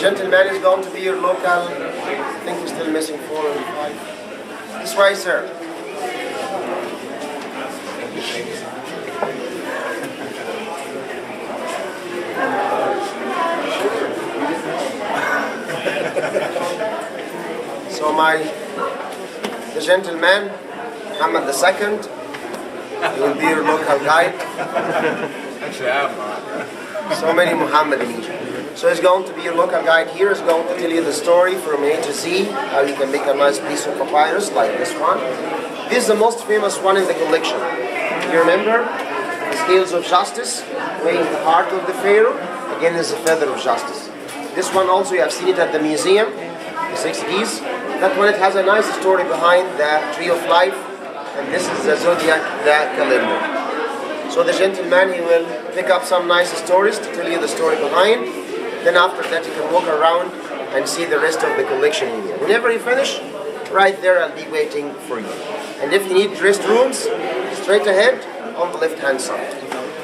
gentleman is going to be your local, I think we're still missing 4 and 5. This way, sir. So the gentleman, Muhammad II, he will be your local guide. Actually, I am not. So many Muhammad in Egypt. So he's going to be your local guide here. He's going to tell you the story from A to Z, how you can make a nice piece of papyrus like this one. This is the most famous one in the collection. You remember? The scales of justice, weighing the heart of the pharaoh. Again, is the feather of justice. This one also, you have seen it at the museum, the 6 keys. That one, it has a nice story behind the tree of life. And this is the zodiac, the calendar. So the gentleman, he will pick up some nice stories to tell you the story behind. Then after that, you can walk around and see the rest of the collection in here. Whenever you finish, right there, I'll be waiting for you. And if you need restrooms, straight ahead on the left-hand side.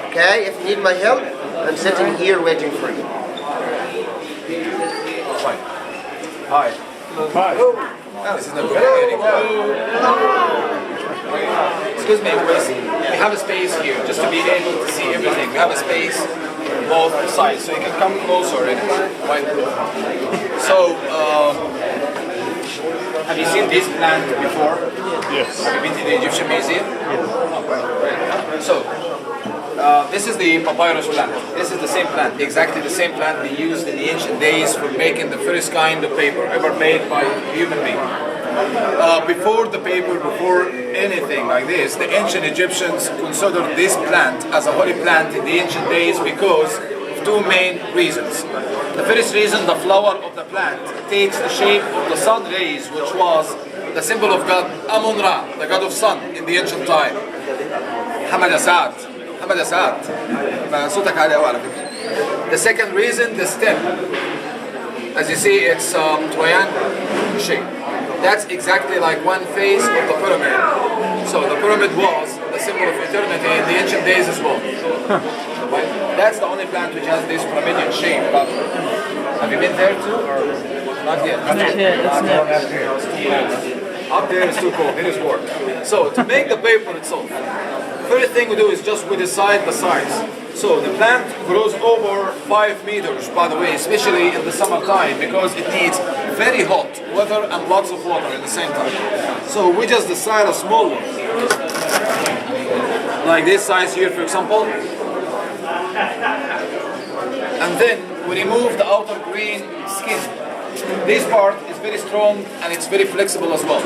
Okay, if you need my help, I'm sitting here waiting for you. Hi. Hi. Oh, this is the beginning. Excuse me, we have a space here just to be able to see everything. We have a space both sides, so you can come closer. Right? So, have you seen this plant before? Yes. Have you been to the Egyptian Museum? Yes. So, this is the papyrus plant. This is the same plant, exactly the same plant they used in the ancient days for making the first kind of paper ever made by a human being. Before the paper, before anything like this, the ancient Egyptians considered this plant as a holy plant in the ancient days because of 2 main reasons. The first reason, the flower of the plant takes the shape of the sun rays, which was the symbol of God Amun-Ra, the god of sun in the ancient time. Hamad Asad. Hamad Asad. The second reason, the stem. As you see, it's triangle shape. That's exactly like one face of the pyramid. So the pyramid was the symbol of eternity in the ancient days as well. That's the only plant which has this pyramidian shape. But have you been there too, or not yet? Not yet. It's next. Up there is too cold. It is warm. So to make the paper itself, first thing we do is just we decide the size. So the plant grows over 5 meters, by the way, especially in the summertime, because it needs very hot weather and lots of water at the same time. So we just decide a small one, like this size here, for example. And then we remove the outer green skin. This part is very strong and it's very flexible as well.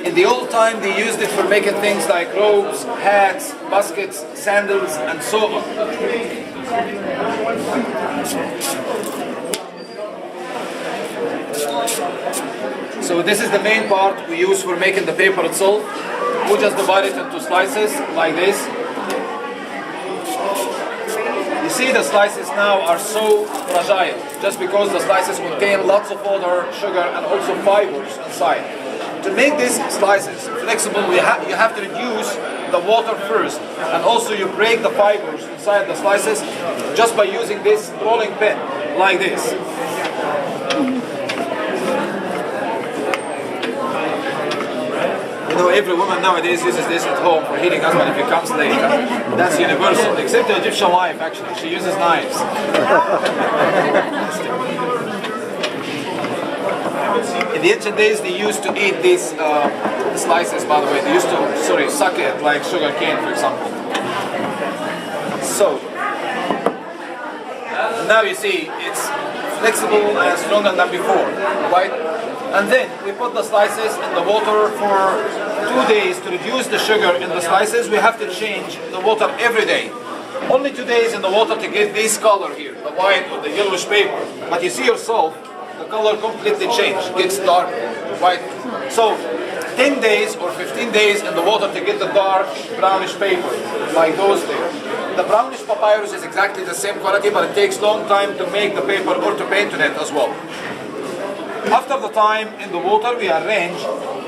In the old time, they used it for making things like robes, hats, baskets, sandals, and so on. So this is the main part we use for making the paper itself. We just divide it into slices like this. You see the slices now are so fragile, just because the slices contain lots of water, sugar, and also fibers inside. To make these slices flexible, you have to reduce the water first, and also you break the fibers inside the slices just by using this rolling pin, like this. You know, every woman nowadays uses this at home for heating husband if he comes late. That's universal, except the Egyptian wife actually, she uses knives. In the ancient days, they used to eat these slices, by the way. They used to, suck it like sugar cane, for example. So, now you see, it's flexible and stronger than before, right? And then we put the slices in the water for 2 days to reduce the sugar in the slices. We have to change the water every day. Only 2 days in the water to get this color here, the white or the yellowish paper. But you see yourself, the color completely changed, gets dark, white. So 10 days or 15 days in the water to get the dark brownish paper, like those there. The brownish papyrus is exactly the same quality, but it takes long time to make the paper or to paint on it as well. After the time in the water, we arrange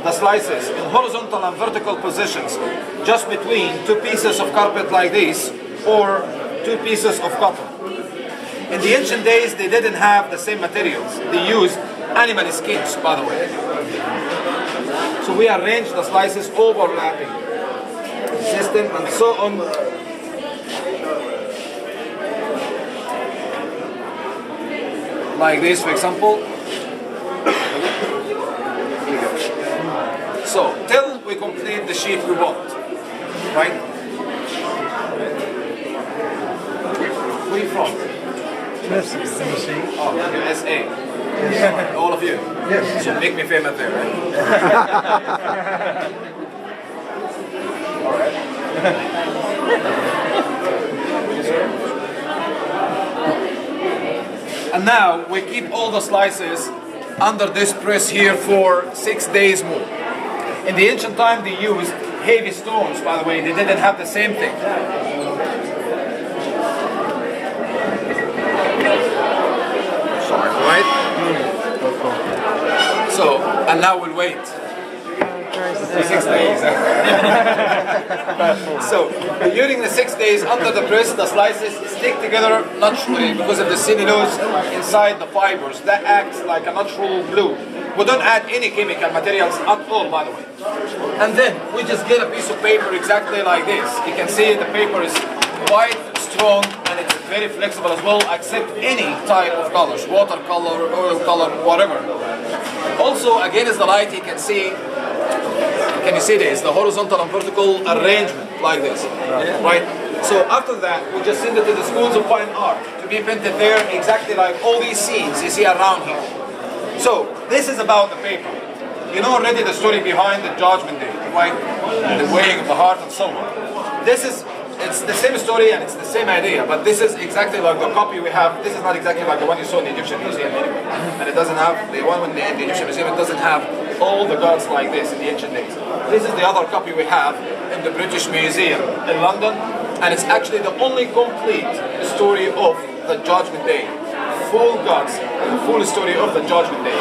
the slices in horizontal and vertical positions, just between 2 pieces of carpet like this, or 2 pieces of cotton. In the ancient days, they didn't have the same materials. They used animal skins, by the way. So we arrange the slices overlapping system and so on. Like this, for example. So, till we complete the sheet we want, right? Where are you from? Tennessee. Oh, USA. All of you? Yes. So make me famous there, right? All right. And now we keep all the slices under this press here for 6 days more. In the ancient time they used heavy stones, by the way, they didn't have the same thing. Sorry, right? So, and now we'll wait for 6 days. So, during the 6 days under the press, the slices stick together naturally because of the cellulose inside the fibers. That acts like a natural glue. We don't add any chemical materials at all, by the way. And then we just get a piece of paper exactly like this. You can see the paper is quite strong and it's very flexible as well, accept any type of colors, watercolor, oil color, whatever. Also, against the light, you can see, can you see this? The horizontal and vertical arrangement like this, right? So after that, we just send it to the schools of fine art to be painted there exactly like all these scenes you see around here. So this is about the paper. You know already the story behind the Judgment Day, right? The weighing of the heart and so on. It's the same story and it's the same idea, but this is exactly like the copy we have. This is not exactly like the one you saw in the Egyptian Museum anyway. And it doesn't have, the one in the Egyptian Museum, it doesn't have all the gods like this in the ancient days. This is the other copy we have in the British Museum in London, and it's actually the only complete story of the Judgment Day. Full gods, and the full story of the Judgment Day.